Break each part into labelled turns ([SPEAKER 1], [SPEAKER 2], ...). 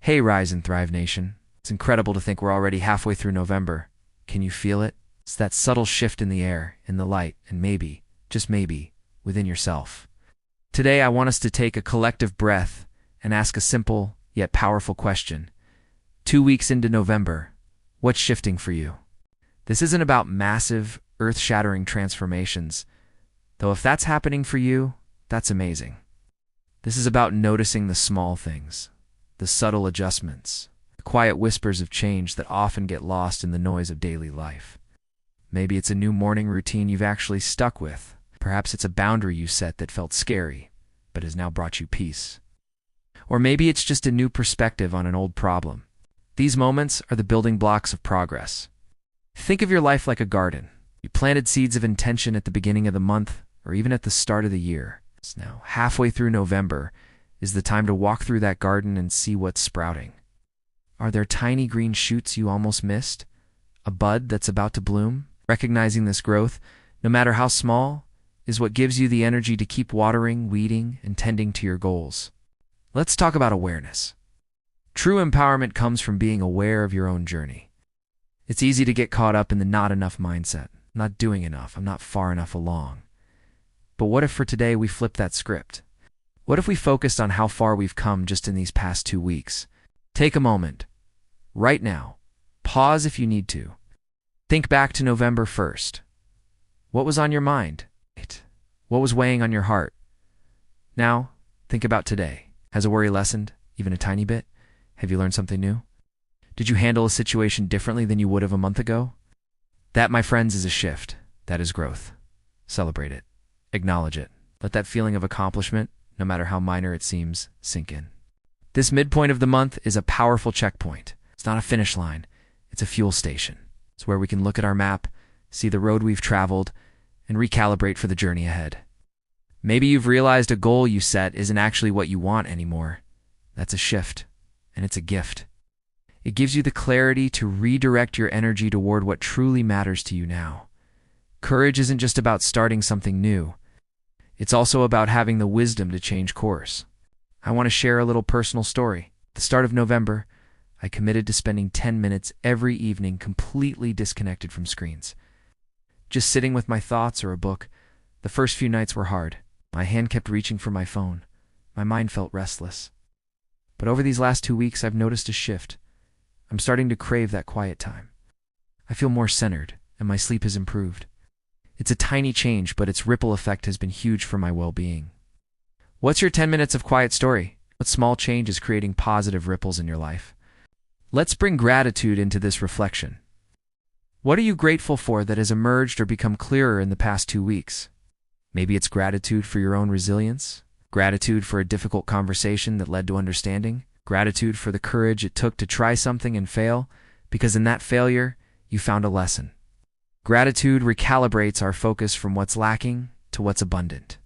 [SPEAKER 1] Hey, Rise and Thrive Nation. It's incredible to think we're already halfway through November. Can you feel it? It's that subtle shift in the air, in the light, and maybe, just maybe, within yourself. Today, I want us to take a collective breath and ask a simple yet powerful question. 2 weeks into November, what's shifting for you? This isn't about massive, earth-shattering transformations, though if that's happening for you, that's amazing. This is about noticing the small things, the subtle adjustments, the quiet whispers of change that often get lost in the noise of daily life. Maybe it's a new morning routine you've actually stuck with. Perhaps it's a boundary you set that felt scary, but has now brought you peace. Or maybe it's just a new perspective on an old problem. These moments are the building blocks of progress. Think of your life like a garden. You planted seeds of intention at the beginning of the month, or even at the start of the year. It's now halfway through November is the time to walk through that garden and see what's sprouting. Are there tiny green shoots you almost missed? A bud that's about to bloom? Recognizing this growth, no matter how small, is what gives you the energy to keep watering, weeding, and tending to your goals. Let's talk about awareness. True empowerment comes from being aware of your own journey. It's easy to get caught up in the not enough mindset. I'm not doing enough. I'm not far enough along. But what if for today we flip that script? What if we focused on how far we've come just in these past 2 weeks? Take a moment. Right now. Pause if you need to. Think back to November 1st. What was on your mind? What was weighing on your heart? Now, think about today. Has a worry lessened, even a tiny bit? Have you learned something new? Did you handle a situation differently than you would have a month ago? That, my friends, is a shift. That is growth. Celebrate it. Acknowledge it. Let that feeling of accomplishment, no matter how minor it seems, sink in. This midpoint of the month is a powerful checkpoint. It's not a finish line. It's a fuel station. It's where we can look at our map, see the road we've traveled, and recalibrate for the journey ahead. Maybe you've realized a goal you set isn't actually what you want anymore. That's a shift, and it's a gift. It gives you the clarity to redirect your energy toward what truly matters to you now. Courage isn't just about starting something new. It's also about having the wisdom to change course. I want to share a little personal story. At the start of November, I committed to spending 10 minutes every evening completely disconnected from screens. Just sitting with my thoughts or a book. The first few nights were hard. My hand kept reaching for my phone. My mind felt restless. But over these last 2 weeks, I've noticed a shift. I'm starting to crave that quiet time. I feel more centered, and my sleep has improved. It's a tiny change, but its ripple effect has been huge for my well-being. What's your 10 minutes of quiet story? What small change is creating positive ripples in your life? Let's bring gratitude into this reflection. What are you grateful for that has emerged or become clearer in the past 2 weeks? Maybe it's gratitude for your own resilience, gratitude for a difficult conversation that led to understanding, gratitude for the courage it took to try something and fail, because in that failure, you found a lesson. Gratitude recalibrates our focus from what's lacking to what's abundant.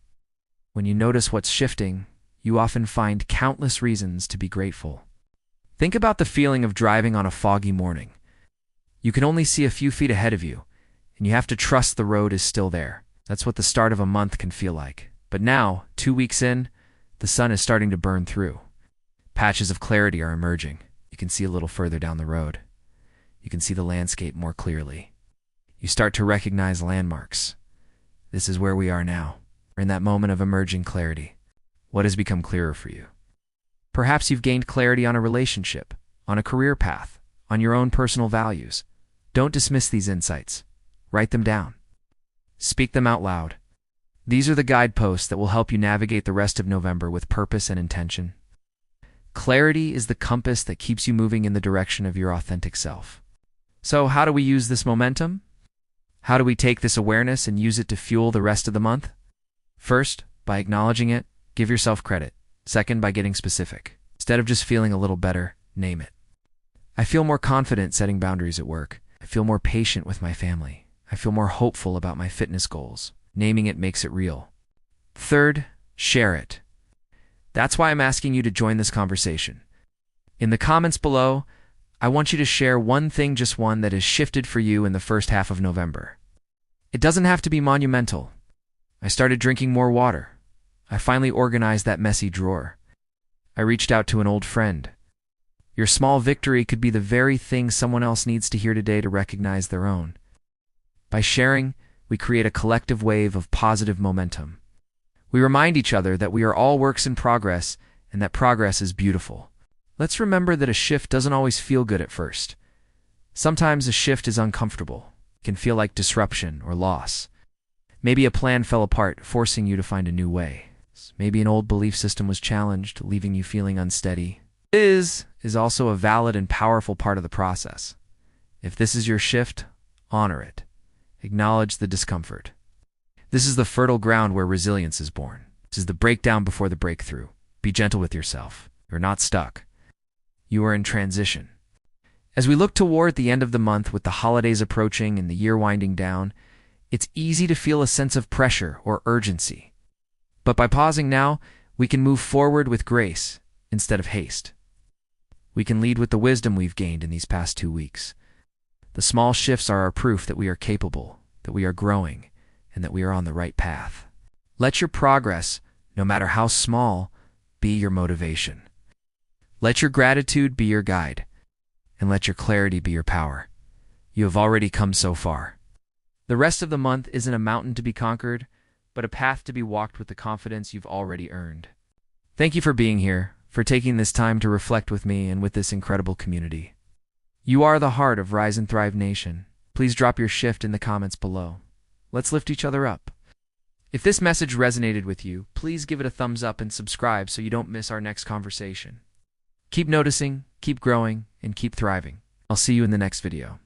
[SPEAKER 1] When you notice what's shifting, you often find countless reasons to be grateful. Think about the feeling of driving on a foggy morning. You can only see a few feet ahead of you, and you have to trust the road is still there. That's what the start of a month can feel like. But now, 2 weeks in, the sun is starting to burn through. Patches of clarity are emerging. You can see a little further down the road. You can see the landscape more clearly. You start to recognize landmarks. This is where we are now. We're in that moment of emerging clarity. What has become clearer for you? Perhaps you've gained clarity on a relationship, on a career path, on your own personal values. Don't dismiss these insights. Write them down. Speak them out loud. These are the guideposts that will help you navigate the rest of November with purpose and intention. Clarity is the compass that keeps you moving in the direction of your authentic self. So how do we use this momentum? How do we take this awareness and use it to fuel the rest of the month? First, by acknowledging it, give yourself credit. Second, by getting specific. Instead of just feeling a little better, name it. I feel more confident setting boundaries at work. I feel more patient with my family. I feel more hopeful about my fitness goals. Naming it makes it real. Third, share it. That's why I'm asking you to join this conversation. In the comments below, I want you to share one thing, just one, that has shifted for you in the first half of November. It doesn't have to be monumental. I started drinking more water. I finally organized that messy drawer. I reached out to an old friend. Your small victory could be the very thing someone else needs to hear today to recognize their own. By sharing, we create a collective wave of positive momentum. We remind each other that we are all works in progress and that progress is beautiful. Let's remember that a shift doesn't always feel good at first. Sometimes a shift is uncomfortable. It can feel like disruption or loss. Maybe a plan fell apart, forcing you to find a new way. Maybe an old belief system was challenged, leaving you feeling unsteady. This is also a valid and powerful part of the process. If this is your shift, honor it. Acknowledge the discomfort. This is the fertile ground where resilience is born. This is the breakdown before the breakthrough. Be gentle with yourself. You're not stuck. You are in transition. As we look toward the end of the month with the holidays approaching and the year winding down, it's easy to feel a sense of pressure or urgency. But by pausing now, we can move forward with grace instead of haste. We can lead with the wisdom we've gained in these past 2 weeks. The small shifts are our proof that we are capable, that we are growing, and that we are on the right path. Let your progress, no matter how small, be your motivation. Let your gratitude be your guide, and let your clarity be your power. You have already come so far. The rest of the month isn't a mountain to be conquered, but a path to be walked with the confidence you've already earned. Thank you for being here, for taking this time to reflect with me and with this incredible community. You are the heart of Rise and Thrive Nation. Please drop your shift in the comments below. Let's lift each other up. If this message resonated with you, please give it a thumbs up and subscribe so you don't miss our next conversation. Keep noticing, keep growing, and keep thriving. I'll see you in the next video.